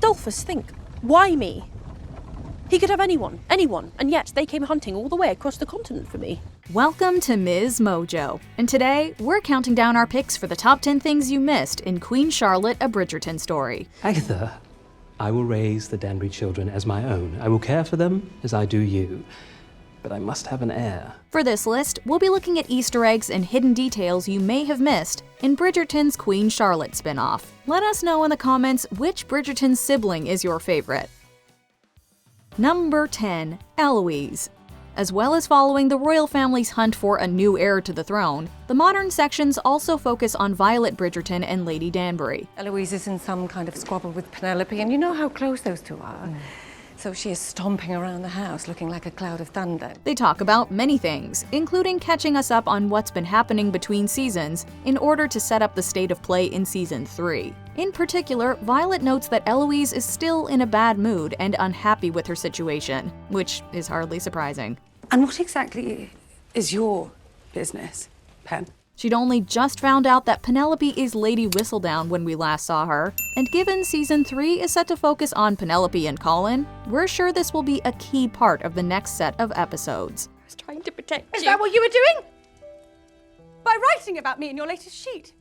Adolphus, think. Why me? He could have anyone, and yet they came hunting all the way across the continent for me. Welcome to MsMojo, and today we're counting down our picks for the top 10 things you missed in Queen Charlotte, a Bridgerton story. Agatha, I will raise the Danbury children as my own. I will care for them as I do you. But I must have an heir. For this list, we'll be looking at Easter eggs and hidden details you may have missed in Bridgerton's Queen Charlotte spinoff. Let us know in the comments which Bridgerton sibling is your favorite. Number 10. Eloise. As well as following the royal family's hunt for a new heir to the throne, the modern sections also focus on Violet Bridgerton and Lady Danbury. Eloise is in some kind of squabble with Penelope, and you know how close those two are. So she is stomping around the house looking like a cloud of thunder. They talk about many things, including catching us up on what's been happening between seasons in order to set up the state of play in season 3. In particular, Violet notes that Eloise is still in a bad mood and unhappy with her situation, which is hardly surprising. And what exactly is your business, Pen? She'd only just found out that Penelope is Lady Whistledown when we last saw her, and given season 3 is set to focus on Penelope and Colin, we're sure this will be a key part of the next set of episodes. I was trying to protect you. Is that what you were doing? By writing about me in your latest sheet?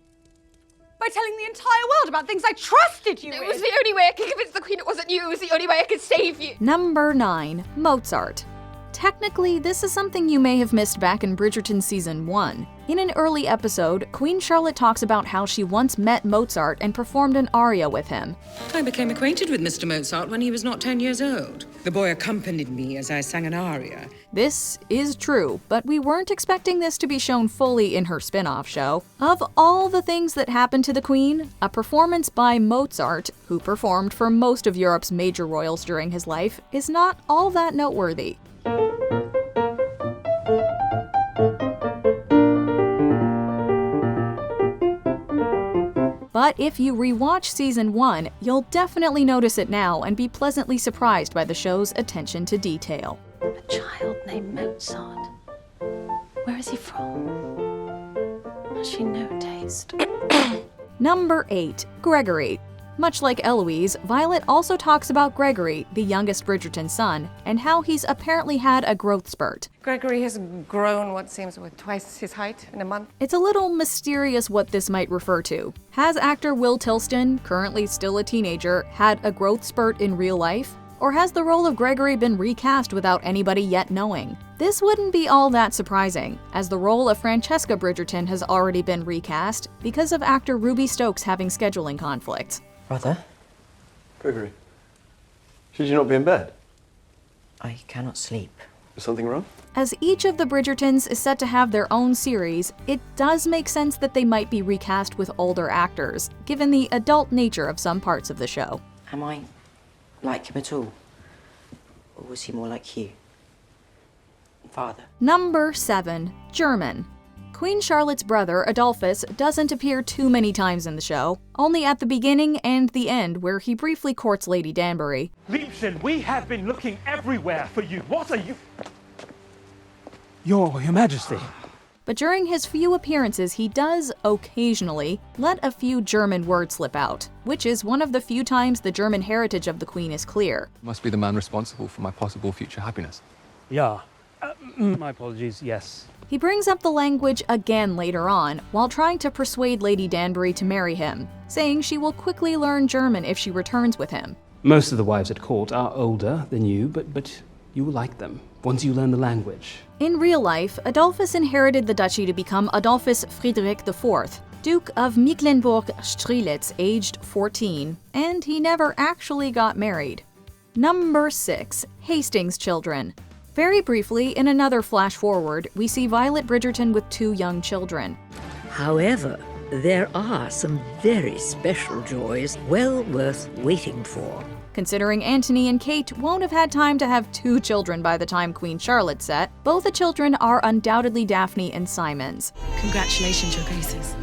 By telling the entire world about things I trusted you with? It was the only way I could convince the Queen it wasn't you. It was the only way I could save you. Number 9. Mozart. Technically, this is something you may have missed back in Bridgerton Season 1. In an early episode, Queen Charlotte talks about how she once met Mozart and performed an aria with him. I became acquainted with Mr. Mozart when he was not 10 years old. The boy accompanied me as I sang an aria. This is true, but we weren't expecting this to be shown fully in her spin-off show. Of all the things that happened to the Queen, a performance by Mozart, who performed for most of Europe's major royals during his life, is not all that noteworthy. But if you rewatch season 1, you'll definitely notice it now and be pleasantly surprised by the show's attention to detail. A child named Mozart. Where is he from? Has she no taste? Number 8. Gregory. Much like Eloise, Violet also talks about Gregory, the youngest Bridgerton son, and how he's apparently had a growth spurt. Gregory has grown what seems twice his height in a month. It's a little mysterious what this might refer to. Has actor Will Tilston, currently still a teenager, had a growth spurt in real life? Or has the role of Gregory been recast without anybody yet knowing? This wouldn't be all that surprising, as the role of Francesca Bridgerton has already been recast because of actor Ruby Stokes having scheduling conflicts. Brother? Gregory, should you not be in bed? I cannot sleep. Is something wrong? As each of the Bridgertons is set to have their own series, it does make sense that they might be recast with older actors, given the adult nature of some parts of the show. Am I like him at all? Or was he more like Hugh? Father? Number 7. German. Queen Charlotte's brother, Adolphus, doesn't appear too many times in the show, only at the beginning and the end where he briefly courts Lady Danbury. Liebchen, we have been looking everywhere for you. What are you? Your Majesty. But during his few appearances, he does, occasionally, let a few German words slip out, which is one of the few times the German heritage of the Queen is clear. Must be the man responsible for my possible future happiness. Yeah. My apologies, yes. He brings up the language again later on, while trying to persuade Lady Danbury to marry him, saying she will quickly learn German if she returns with him. Most of the wives at court are older than you, but you will like them once you learn the language. In real life, Adolphus inherited the duchy to become Adolphus Friedrich IV, Duke of Mecklenburg-Strelitz, aged 14, and he never actually got married. Number 6. Hastings' children. Very briefly, in another flash forward, we see Violet Bridgerton with 2 young children. However, there are some very special joys well worth waiting for. Considering Anthony and Kate won't have had time to have 2 children by the time Queen Charlotte's set, both the children are undoubtedly Daphne and Simon's. Congratulations, Your Graces.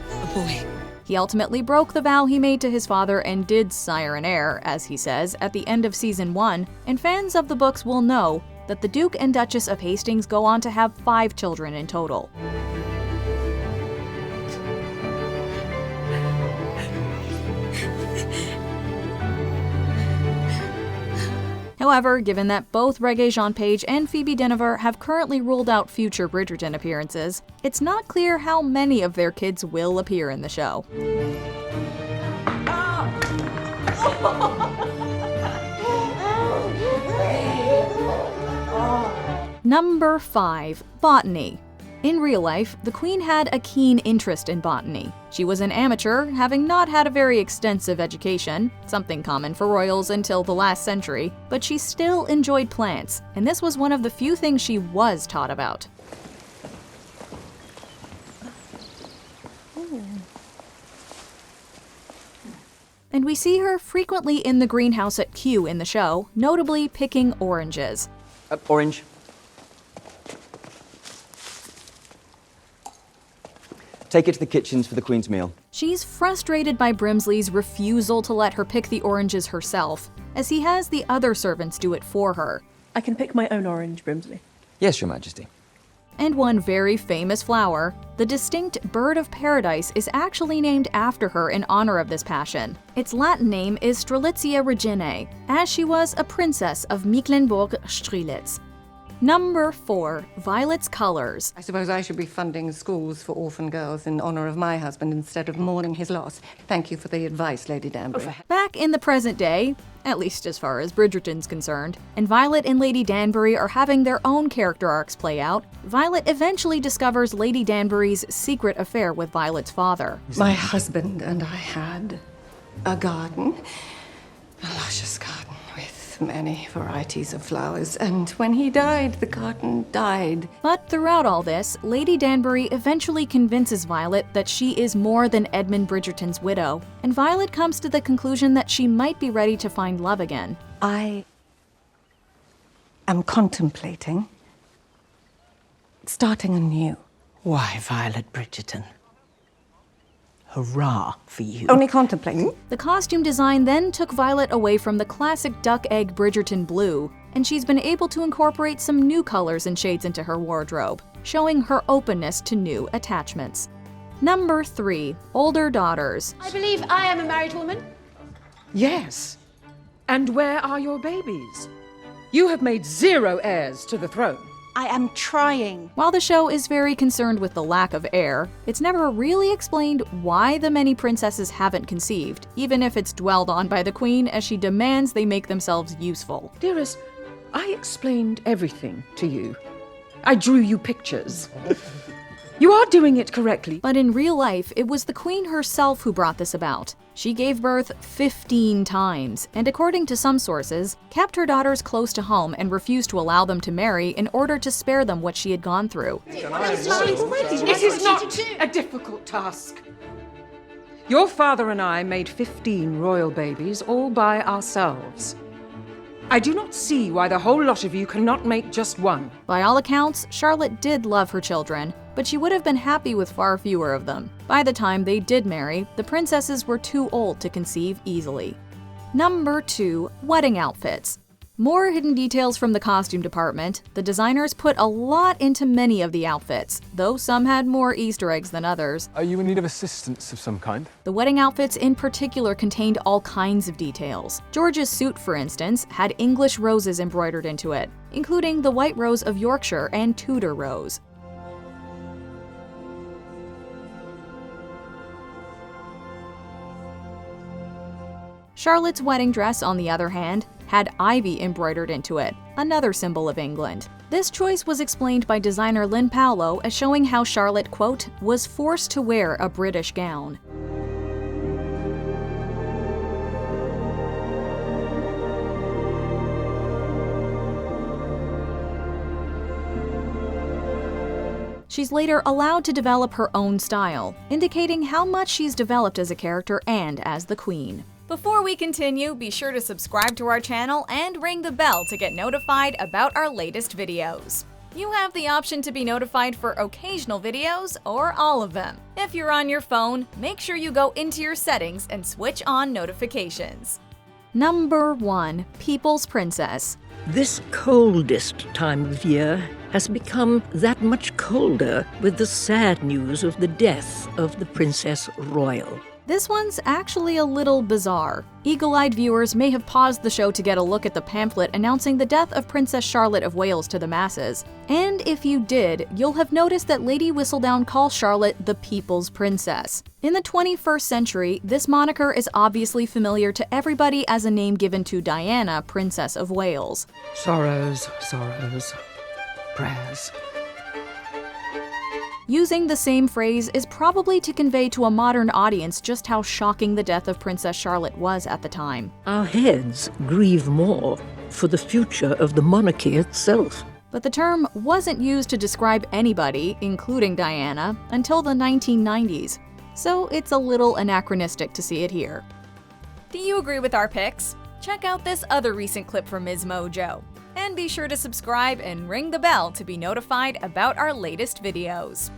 A boy. He ultimately broke the vow he made to his father and did sire an heir, as he says, at the end of season 1, and fans of the books will know that the Duke and Duchess of Hastings go on to have 5 children in total. However, given that both Regé-Jean Page and Phoebe Dynevor have currently ruled out future Bridgerton appearances, it's not clear how many of their kids will appear in the show. Number 5. Botany. In real life, the Queen had a keen interest in botany. She was an amateur, having not had a very extensive education, something common for royals until the last century, but she still enjoyed plants, and this was one of the few things she was taught about. And we see her frequently in the greenhouse at Kew in the show, notably picking oranges. Orange. Take it to the kitchens for the Queen's meal. She's frustrated by Brimsley's refusal to let her pick the oranges herself, as he has the other servants do it for her. I can pick my own orange, Brimsley. Yes, Your Majesty. And one very famous flower, the distinct bird of paradise, is actually named after her in honor of this passion. Its Latin name is Strelitzia reginae, as she was a princess of Mecklenburg-Strelitz. Number 4. Violet's colors. I suppose I should be funding schools for orphan girls in honor of my husband instead of mourning his loss. Thank you for the advice, Lady Danbury. Back in the present day, at least as far as Bridgerton's concerned, and Violet and Lady Danbury are having their own character arcs play out, Violet eventually discovers Lady Danbury's secret affair with Violet's father. My husband and I had a garden, a luscious garden with many varieties of flowers, and when he died, the garden died. But throughout all this, Lady Danbury eventually convinces Violet that she is more than Edmund Bridgerton's widow, and Violet comes to the conclusion that she might be ready to find love again. I am contemplating starting anew. Why, Violet Bridgerton? Hurrah for you. Only contemplating. The costume design then took Violet away from the classic duck egg Bridgerton blue, and she's been able to incorporate some new colors and shades into her wardrobe, showing her openness to new attachments. Number 3. Older daughters. I believe I am a married woman. Yes. And where are your babies? You have made 0 heirs to the throne. I am trying. While the show is very concerned with the lack of heir, it's never really explained why the many princesses haven't conceived, even if it's dwelled on by the Queen as she demands they make themselves useful. Dearest, I explained everything to you. I drew you pictures. You are doing it correctly. But in real life, it was the Queen herself who brought this about. She gave birth 15 times, and according to some sources, kept her daughters close to home and refused to allow them to marry in order to spare them what she had gone through. It is not a difficult task. Your father and I made 15 royal babies all by ourselves. I do not see why the whole lot of you cannot make just one. By all accounts, Charlotte did love her children, but she would have been happy with far fewer of them. By the time they did marry, the princesses were too old to conceive easily. Number 2. Wedding outfits. More hidden details from the costume department. The designers put a lot into many of the outfits, though some had more Easter eggs than others. Are you in need of assistance of some kind? The wedding outfits in particular contained all kinds of details. George's suit, for instance, had English roses embroidered into it, including the White Rose of Yorkshire and Tudor Rose. Charlotte's wedding dress, on the other hand, had ivy embroidered into it, another symbol of England. This choice was explained by designer Lynn Paolo as showing how Charlotte, quote, was forced to wear a British gown. She's later allowed to develop her own style, indicating how much she's developed as a character and as the Queen. Before we continue, be sure to subscribe to our channel and ring the bell to get notified about our latest videos. You have the option to be notified for occasional videos or all of them. If you're on your phone, make sure you go into your settings and switch on notifications. Number 1. People's Princess. This coldest time of year has become that much colder with the sad news of the death of the Princess Royal. This one's actually a little bizarre. Eagle-eyed viewers may have paused the show to get a look at the pamphlet announcing the death of Princess Charlotte of Wales to the masses. And if you did, you'll have noticed that Lady Whistledown calls Charlotte the People's Princess. In the 21st century, this moniker is obviously familiar to everybody as a name given to Diana, Princess of Wales. Sorrows, sorrows, prayers. Using the same phrase is probably to convey to a modern audience just how shocking the death of Princess Charlotte was at the time. Our heads grieve more for the future of the monarchy itself. But the term wasn't used to describe anybody, including Diana, until the 1990s. So it's a little anachronistic to see it here. Do you agree with our picks? Check out this other recent clip from MsMojo. And be sure to subscribe and ring the bell to be notified about our latest videos.